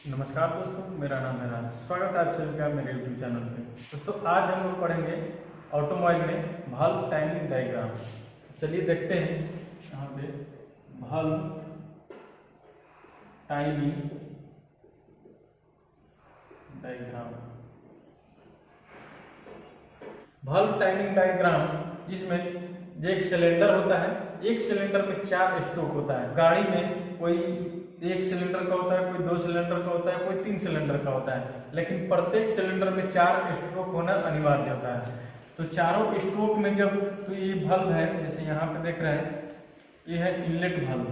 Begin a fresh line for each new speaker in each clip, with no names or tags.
नमस्कार दोस्तों, मेरा नाम है राज। स्वागत है आप सभी का मेरे यूट्यूब चैनल पे। दोस्तों आज हम लोग पढ़ेंगे ऑटोमोबाइल में वाल्व टाइमिंग डायग्राम। चलिए देखते हैं यहाँ पे valve timing diagram. Valve timing diagram जिसमें जो एक सिलेंडर होता है, एक सिलेंडर में 4 स्ट्रोक होता है। गाड़ी में कोई 1 सिलेंडर का होता है, कोई 2 सिलेंडर का होता है, कोई 3 सिलेंडर का होता है, लेकिन प्रत्येक सिलेंडर में 4 स्ट्रोक होना अनिवार्य होता है। तो चारों स्ट्रोक में जब तो ये वाल्व है, जैसे यहाँ पे देख रहे हैं, ये है इनलेट वाल्व।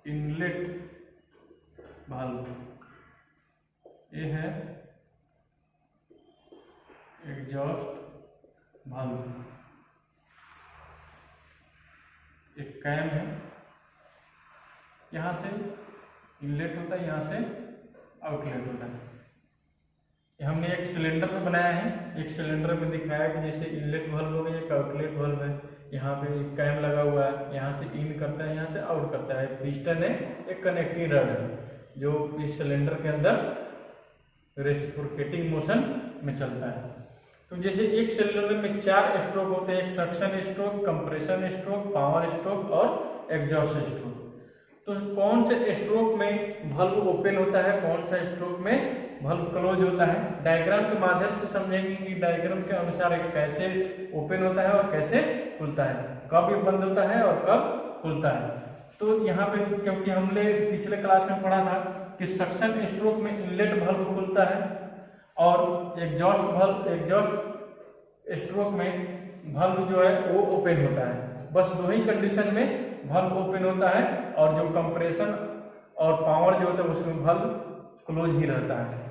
इनलेट वाल्व ये है एग्जॉस्ट वाल्व। एक कैम है, यहां से इनलेट होता है, यहां से आउटलेट होता है। ये हमने एक सिलेंडर में बनाया है, एक सिलेंडर में दिखाया कि जैसे इनलेट वाल्व हो गया, एक आउटलेट वाल्व है। यहाँ पे एक कैम लगा हुआ है, यहाँ से इन करता है, यहाँ से आउट करता है। पिस्टन है, एक कनेक्टिंग रड है जो इस सिलेंडर के अंदर रेसिप्रोकेटिंग मोशन में चलता है। तो जैसे एक सिलेंडर में 4 स्ट्रोक होते हैं, एक suction stroke, compression stroke, power stroke और एग्जॉस्ट स्ट्रोक। तो कौन से स्ट्रोक में वाल्व ओपन होता है, कौन सा स्ट्रोक में वाल्व क्लोज होता है, डायग्राम के माध्यम से समझेंगे कि डायग्राम के अनुसार कैसे ओपन होता है और कैसे खुलता है, कब ये बंद होता है और कब खुलता है। तो यहाँ पे क्योंकि हमने पिछले क्लास में पढ़ा था कि सक्शन स्ट्रोक में इनलेट वाल्व खुलता है और एग्जॉस्ट स्ट्रोक में वाल्व जो है वो ओपन होता है। बस 2 ही कंडीशन में वाल्व ओपन होता है, और जो कंप्रेशन और पावर जो होता है उसमें वाल्व क्लोज ही रहता है।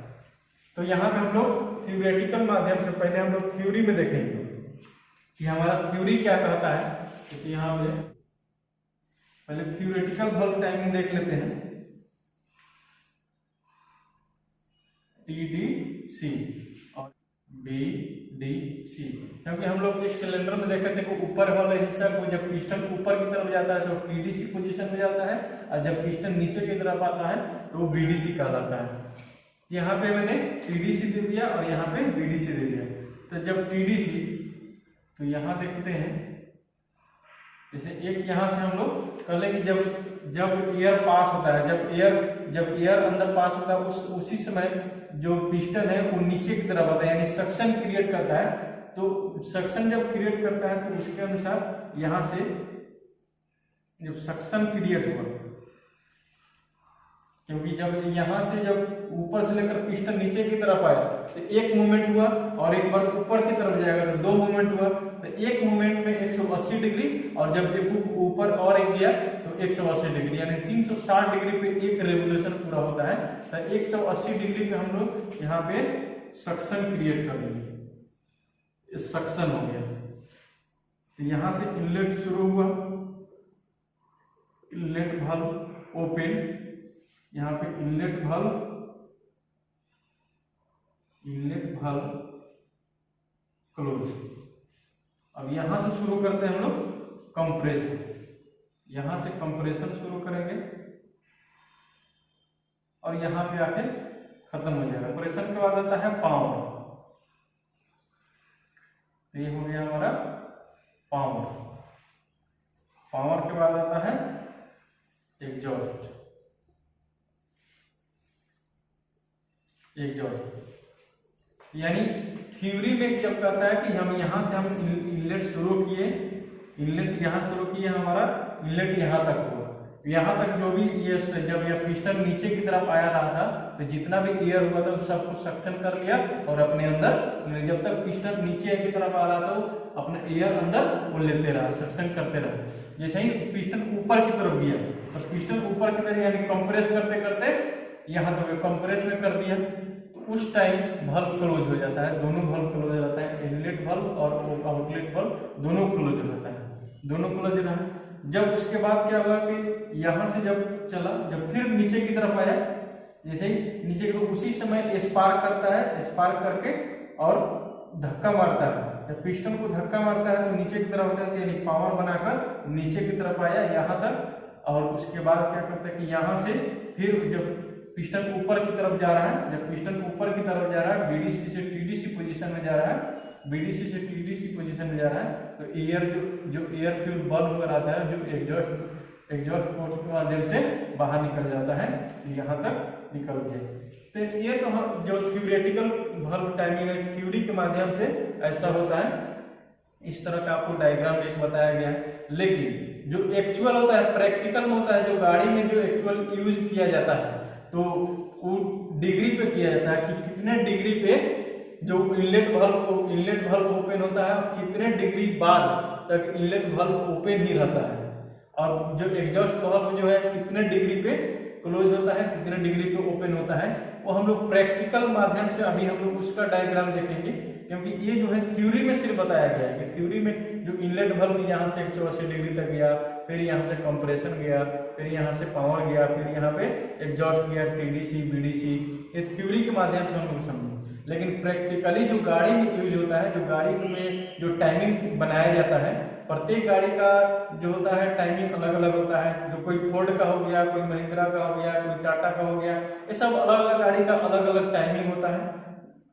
तो यहाँ पे हम लोग थ्योरेटिकल माध्यम से पहले हम लोग थ्योरी में देखेंगे कि हमारा थ्योरी क्या कहता है। तो यहाँ पे पहले थ्योरेटिकल वाल्व टाइमिंग देख लेते हैं, TDC और BDC। क्योंकि हम लोग इस सिलेंडर में देखे थे कि ऊपर वाले हिस्सा को जब पिस्टन ऊपर की तरफ जाता है तो TDC पोजीशन में जाता है, और जब पिस्टन नीचे की तरफ आता है तो वो BDC कहलाता है। यहाँ पे मैंने TDC दे दिया और यहाँ पे BDC दे दिया। तो जब TDC, तो यहाँ देखते हैं जैसे एक यहाँ से हम लोग कर लेंगे, जब एयर पास होता है, जब एयर अंदर पास होता है उसी समय जो पिस्टन है वो नीचे की तरफ आता है, यानी सक्शन क्रिएट करता है। तो सक्शन जब क्रिएट करता है तो उसके अनुसार यहाँ से जब सक्शन क्रिएट हुआ, क्योंकि जब यहाँ से जब ऊपर से लेकर पिस्टन नीचे की तरफ आया तो एक मूवमेंट हुआ, और एक बार ऊपर की तरफ जाएगा तो 2 मूवमेंट हुआ। तो एक मूवमेंट में 180 डिग्री, और जब एक ऊपर और एक गया तो 180 डिग्री, यानी 360 डिग्री पे एक रेवोल्यूशन पूरा होता है। तो 180 डिग्री पे हम लोग यहाँ पे सक्शन क्रिएट कर लेंगे, सक्शन हो गया। तो यहाँ से इनलेट शुरू हुआ, इनलेट वाल्व ओपन, यहाँ पे इनलेट वाल्व क्लोज। अब यहां से शुरू करते हैं हम लोग कंप्रेशन, यहां से कंप्रेशन शुरू करेंगे और यहां पे आके खत्म हो जाएगा। कंप्रेशन के बाद आता है पावर। तो ये हो गया हमारा पावर। पावर के बाद आता है एग्जॉस्ट। यानी थ्योरी में जब कहता है कि हम यहां से हम इनलेट शुरू किए, इनलेट यहां शुरू किए, हमारा इनलेट यहां तक हुआ, यहां तक जो भी ये जब यह पिस्टन नीचे की तरफ आया रहा था तो जितना भी एयर हुआ था सब कुछ सक्शन कर लिया और अपने अंदर, जब तक पिस्टन नीचे की तरफ आ रहा था वो अपना एयर अंदर वो लेते रहा, सक्शन करते रहा। जैसे ही पिस्टन ऊपर की तरफ गया तो पिस्टन ऊपर की तरफ यानी कंप्रेस करते करते यहाँ तक कंप्रेस में कर दिया, उस टाइम वाल्व क्लोज हो जाता है। दोनों वाल्व क्लोज हो जाता है, इनलेट वाल्व और आउटलेट वाल्व दोनों क्लोज हो जाता है, दोनों क्लोज रहा। जब उसके बाद क्या हुआ कि यहाँ से जब चला, जब फिर नीचे की तरफ आया, जैसे ही नीचे की, तो उसी समय स्पार्क करता है, स्पार्क करके और धक्का मारता है, जब पिस्टन को धक्का मारता है तो नीचे की तरफ हो जाती है, यानी पावर बनाकर नीचे की तरफ आया यहाँ तक, और उसके बाद क्या करता है कि यहाँ से फिर जब पिस्टन ऊपर की तरफ जा रहा है, जब पिस्टन ऊपर की तरफ जा रहा है, बीडीसी से टीडीसी पोजीशन में जा रहा है, बीडीसी से टीडीसी पोजीशन में जा रहा है, तो एयर जो एयर फ्यूल बल्ब होकर आता है, जो एग्जॉस्ट पोर्ट के माध्यम से बाहर निकल जाता है, यहाँ तक निकल गया। तो ये तो हम जो थ्योरेटिकल वाल्व टाइमिंग है, थ्योरी के माध्यम से ऐसा होता है, इस तरह का आपको डायग्राम एक बताया गया है। लेकिन जो एक्चुअल होता है, प्रैक्टिकल में होता है, जो गाड़ी में जो एक्चुअल यूज किया जाता है, तो वो डिग्री पे किया जाता है कि कितने डिग्री पे जो इनलेट वाल्व ओपन होता है, कितने डिग्री बाद तक इनलेट वाल्व ओपन ही रहता है, और जो एग्जॉस्ट वाल्व जो है कितने डिग्री पे क्लोज होता है, कितने डिग्री पे ओपन होता है, वो हम लोग प्रैक्टिकल माध्यम से अभी हम लोग उसका डायग्राम देखेंगे। क्योंकि ये जो है थ्योरी में सिर्फ बताया गया है कि थ्योरी में जो इनलेट वाल्व यहाँ से 180 डिग्री तक गया, फिर यहाँ से कंप्रेशन गया, फिर यहाँ से पावर गया, फिर यहाँ पे एग्जॉस्ट गया, टीडीसी बीडीसी, ये थ्योरी के माध्यम से हम लोग समझें। लेकिन प्रैक्टिकली जो गाड़ी में यूज होता है, जो गाड़ी में जो टाइमिंग बनाया जाता है, प्रत्येक गाड़ी का जो होता है टाइमिंग अलग अलग होता है। जो कोई फोर्ड का हो गया, कोई महिंद्रा का हो गया, कोई टाटा का हो गया, ये सब अलग अलग गाड़ी का अलग अलग टाइमिंग होता है।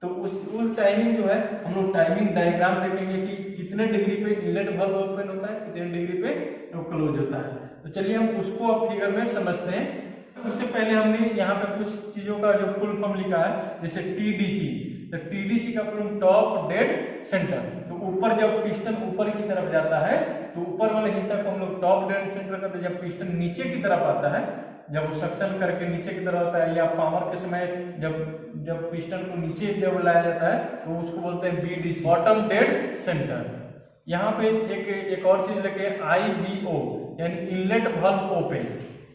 तो उस टाइमिंग जो है हम लोग टाइमिंग डायग्राम देखेंगे कि कितने डिग्री पे इनलेट वाल्व ओपन होता है, कितने डिग्री पे वो क्लोज होता है। तो चलिए हम उसको अब फिगर में समझते हैं। उससे पहले हमने यहाँ पे कुछ चीजों का जो फुल फॉर्म लिखा है, जैसे टीडीसी, तो टीडीसी का फुल टॉप डेड सेंटर। तो ऊपर जब पिस्टन ऊपर की तरफ जाता है तो ऊपर वाले हिस्सा को हम लोग टॉप डेड सेंटर करते हैं। जब पिस्टन नीचे की तरफ आता है, जब वो सक्शन करके नीचे की तरफ आता है, या पावर के समय जब पिस्टन को नीचे जब लाया जाता है तो उसको बोलते हैं बीडीसी, बॉटम डेड सेंटर। यहाँ पे एक और चीज लगे IVO, यानी inlet valve open.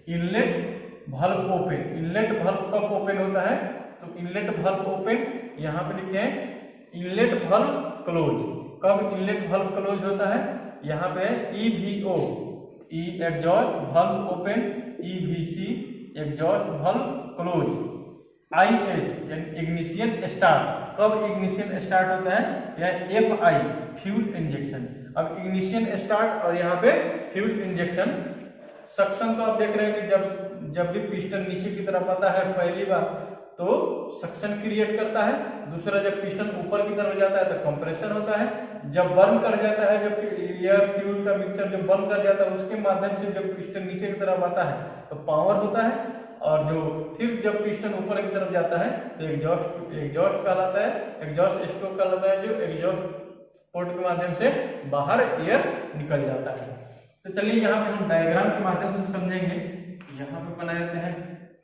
Inlet valve open, inlet valve कब ओपन होता है, तो इनलेट वाल्व ओपन यहाँ पे लिखे हैं इनलेट वाल्व क्लोज। कब इनलेट वाल्व क्लोज होता है, यहाँ पे EVO, exhaust valve open, EVC exhaust valve close, IS यानी इग्निशन स्टार्ट। कब इग्निशन स्टार्ट होता है, यह FI फ्यूल इंजेक्शन। अब इग्निशन स्टार्ट और यहाँ पे फ्यूल इंजेक्शन। सक्शन तो आप देख रहे हैं कि जब भी पिस्टन नीचे की तरफ आता है पहली बार तो सक्शन क्रिएट करता है, दूसरा जब पिस्टन ऊपर की तरफ जाता है तो कंप्रेशन होता है, जब बर्न कर जाता है, जब एयर फ्यूल का मिक्सचर जब बर्न कर जाता है उसके माध्यम से जब पिस्टन नीचे की तरफ आता है तो पावर होता है, और जो फिर जब पिस्टन ऊपर की तरफ जाता है तो एग्जॉस्ट कहलाता है, एग्जॉस्ट स्ट्रोक कहलाता है, जो एग्जॉस्ट पोर्ट के माध्यम से बाहर एयर निकल जाता है। तो चलिए यहाँ पे हम डायग्राम के माध्यम से समझेंगे। यहाँ पे बना देते हैं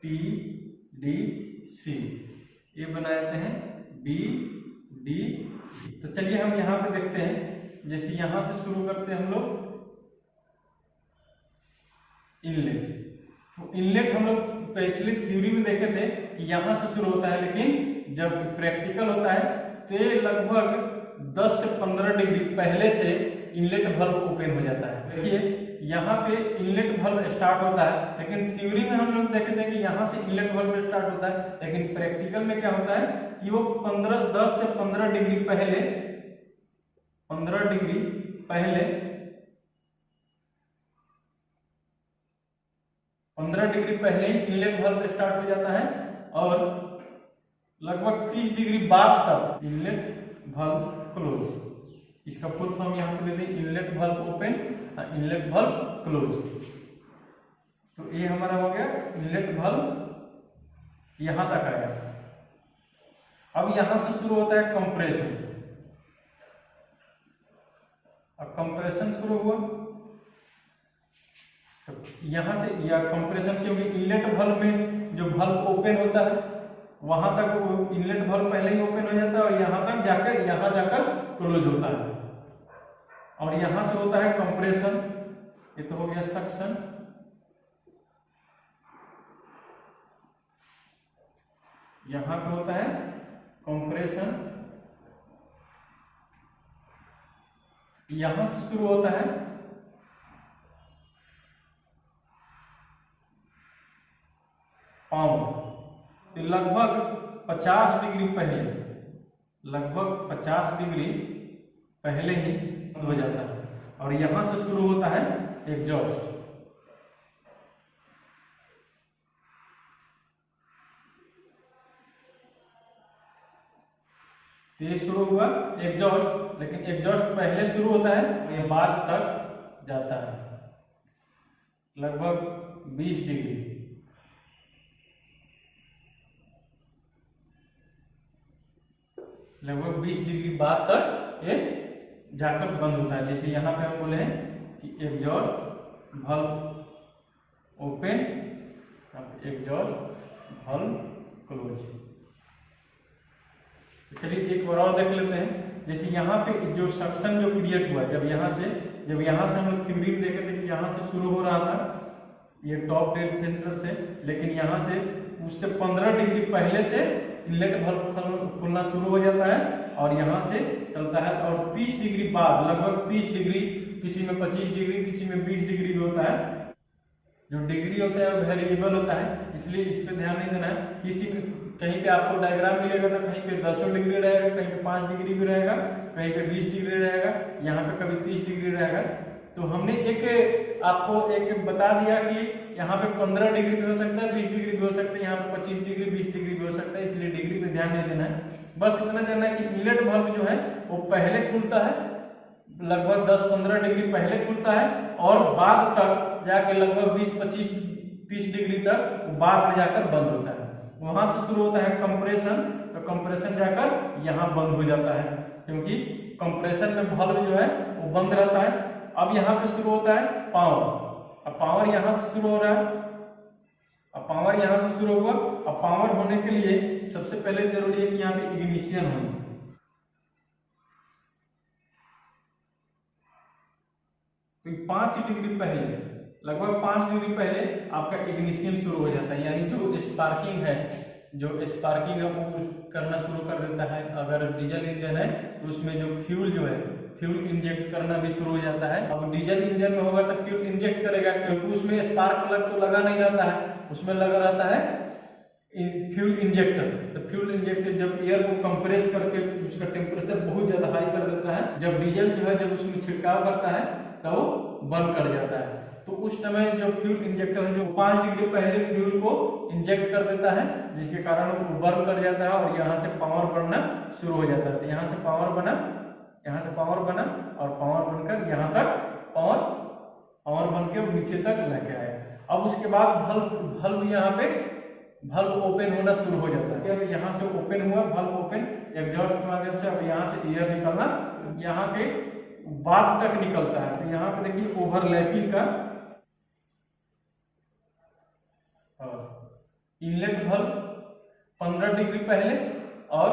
TDC, ये बना देते हैं BDC। तो चलिए हम यहाँ पे देखते हैं, जैसे यहाँ से शुरू करते हैं हम लोग इनलेट। तो इनलेट हम लोग पिछली थ्योरी में देखे थे कि यहाँ से शुरू होता है, लेकिन जब प्रैक्टिकल होता है तो ये लगभग 10 से 15 डिग्री पहले से इनलेट वाल्व ओपन हो जाता है। देखिए यहाँ पे इनलेट वाल्व स्टार्ट होता है, लेकिन थ्योरी में हम लोग देखे थे कि यहाँ से इनलेट वाल्व स्टार्ट होता है, लेकिन प्रैक्टिकल में क्या होता है कि वो 10 से 15 डिग्री पहले 15 डिग्री पहले 15 डिग्री पहले ही इनलेट वाल्व स्टार्ट हो जाता है, और लगभग 30 डिग्री बाद तक इनलेट वाल्व क्लोज। इसका फुल फॉर्म यहाँ पे देते हैं inlet valve open, inlet valve close. तो ये हमारा हो गया इनलेट वाल्व, यहां तक आया। अब यहां से शुरू होता है कंप्रेशन। अब कंप्रेशन शुरू हुआ तो यहां से या कंप्रेशन, क्योंकि इनलेट वाल्व में जो वाल्व ओपन होता है वहां तक इनलेट वाल्व पहले ही ओपन हो जाता है, और यहां तक जाकर यहां जाकर क्लोज होता है, और यहां से होता है कंप्रेशन। ये तो हो गया सक्शन। यहां पे होता है कंप्रेशन, यहां से शुरू होता है पावर। लगभग 50 डिग्री पहले लगभग 50 डिग्री पहले ही बंद हो जाता है और यहां से शुरू होता है एग्जॉस्ट। तो ये शुरू हुआ एग्जॉस्ट, लेकिन एग्जॉस्ट पहले शुरू होता है, ये बाद तक जाता है लगभग 20 डिग्री। लगभग 20 डिग्री बाद तक ये जाकर बंद होता है। जैसे यहाँ पे हम बोले हैं कि exhaust valve open, exhaust valve close. चलिए एक बार और देख लेते हैं। जैसे यहाँ पे जो सक्शन जो क्रिएट हुआ, जब यहाँ से हम लोग थ्योरी में देखे थे कि यहाँ से शुरू हो रहा था ये टॉप डेड सेंटर से, लेकिन यहाँ से उससे 15 डिग्री पहले से इनलेट वाल्व खुलना शुरू हो जाता है और यहाँ से चलता है और 30 डिग्री बाद, लगभग 30 डिग्री, किसी में 25 डिग्री, किसी में 20 डिग्री भी होता है। जो डिग्री होता है वो वेरिएबल होता है, इसलिए इस पे ध्यान नहीं देना है। किसी में कहीं पे आपको डायग्राम मिलेगा तो कहीं पे 10 डिग्री रहेगा, कहीं पे 5 डिग्री भी रहेगा, कहीं पे 20 डिग्री रहेगा, यहाँ पे कभी 30 डिग्री रहेगा। तो हमने एक आपको एक बता दिया कि यहाँ पे 15 डिग्री भी हो सकता है, 20 डिग्री भी हो सकता है, यहाँ पे 25 डिग्री, 20 डिग्री भी हो सकता है, इसलिए डिग्री पे ध्यान नहीं देना है। बस इतना जानना है कि इनलेट वाल्व जो है वो पहले खुलता है, लगभग 10-15 डिग्री पहले खुलता है और बाद तक जाके लगभग 20-25-30 डिग्री तक बाद में जाकर बंद होता है। वहां से शुरू होता है कंप्रेशन, तो कंप्रेशन जाकर यहाँ बंद हो जाता है, क्योंकि कंप्रेशन में वाल्व जो है वो बंद रहता है। अब यहाँ पे शुरू होता है पावर। अब पावर यहाँ से शुरू हो रहा है, अब पावर यहाँ से शुरू हुआ। अब पावर होने के लिए सबसे पहले जरूरी है कि यहाँ पे इग्निशन हो। तो 5 डिग्री पहले, लगभग 5 डिग्री पहले आपका इग्निशन शुरू हो जाता है, यानी जो स्पार्किंग है, वो करना शुरू कर देता है। अगर डीजल इंजन है तो उसमें जो फ्यूल इंजेक्ट करना भी शुरू हो जाता है। अब डीजल इंजन में होगा तो फ्यूल इंजेक्ट करेगा, क्योंकि उसमें स्पार्क प्लग तो लगा नहीं रहता है, उसमें लगा रहता है फ्यूल इंजेक्टर। तो फ्यूल इंजेक्टर जब एयर को कंप्रेस करके उसका टेम्परेचर बहुत ज्यादा हाई कर देता है, जब डीजल जो है जब उसमें छिड़काव करता है तो वो बंद कर जाता है। तो उस समय जो फ्यूल इंजेक्टर है जो 5 डिग्री पहले फ्यूल को इंजेक्ट कर देता है, जिसके कारण वो बर्न कर जाता है और यहाँ से पावर बनना शुरू हो जाता है। तो यहाँ से पावर बना और पावर बनकर यहाँ तक पावर बन के नीचे तक लेके आया। अब उसके बाद वल्व यहाँ पे वल्व ओपन होना शुरू हो जाता है। अब यहाँ से ओपन हुआ, वल्व ओपन एग्जॉस्ट के माध्यम से। अब यहाँ से एयर निकलना यहाँ के बाद तक निकलता है। तो यहाँ पे देखिए ओवरलैपिंग का इनलेट वाल्व 15 डिग्री पहले और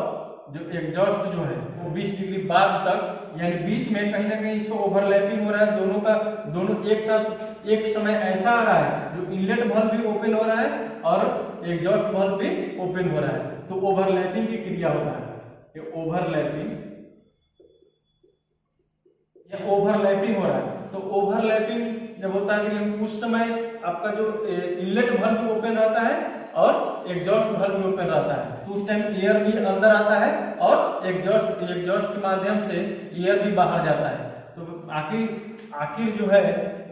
जो एग्जॉस्ट जो है वो 20 डिग्री बाद तक, यानी बीच में कहीं ना कहीं इसको ओवरलैपिंग हो रहा है। दोनों एक साथ एक समय ऐसा आ रहा है जो इनलेट वाल्व भी ओपन हो रहा है और एग्जॉस्ट वाल्व भी ओपन हो रहा है। तो ओवरलैपिंग की क्रिया होता है। ये ओवरलैपिंग हो रहा है। तो ओवरलैपिंग जब होता है तो उस समय आपका जो इनलेट वाल्व भी ओपन रहता है और एग्जॉस्ट वाल्व भी ओपन रहता है। तो उस टाइम एयर भी अंदर आता है और एग्जॉस्ट के माध्यम से एयर भी बाहर जाता है। तो आखिर जो है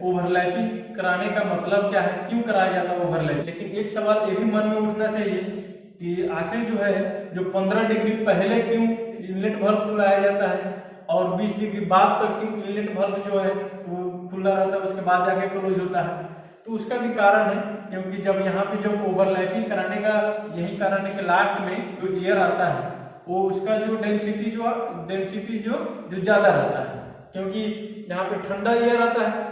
ओवरलैपिंग कराने का मतलब क्या है, क्यों कराया जाता है ओवरलैप। लेकिन एक सवाल ये भी मन में उठना चाहिए कि आखिर जो है जो 15 डिग्री पहले क्यों इनलेट वाल्व खुलाया जाता है और 20 डिग्री बाद तक क्यों इनलेट वाल्व जो है वो खुला रहता है, उसके बाद जाके क्लोज होता है। तो उसका भी कारण है, क्योंकि जब यहाँ पे जब ओवरलैपिंग कराने का यही कारण है कि लास्ट में जो एयर आता है वो उसका जो डेंसिटी जो ज्यादा रहता है, क्योंकि यहाँ पे ठंडा एयर आता है।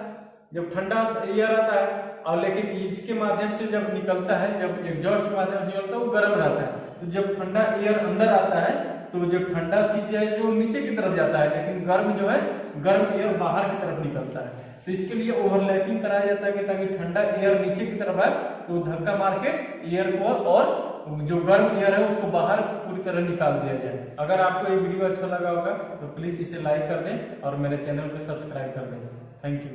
जब ठंडा एयर आता है और लेकिन इसके माध्यम से जब निकलता है, जब एग्जॉस्ट के माध्यम से निकलता है वो गर्म रहता है। तो जब ठंडा एयर अंदर आता है तो जो ठंडा चीज है जो नीचे की तरफ जाता है, लेकिन गर्म एयर बाहर की तरफ निकलता है। तो इसके लिए ओवरलैपिंग कराया जाता है कि ताकि ठंडा एयर नीचे की तरफ आए तो धक्का मार के एयर को और जो गर्म एयर है उसको बाहर पूरी तरह निकाल दिया जाए। अगर आपको ये वीडियो अच्छा लगा होगा तो प्लीज इसे लाइक कर दें और मेरे चैनल को सब्सक्राइब कर दें। Thank you.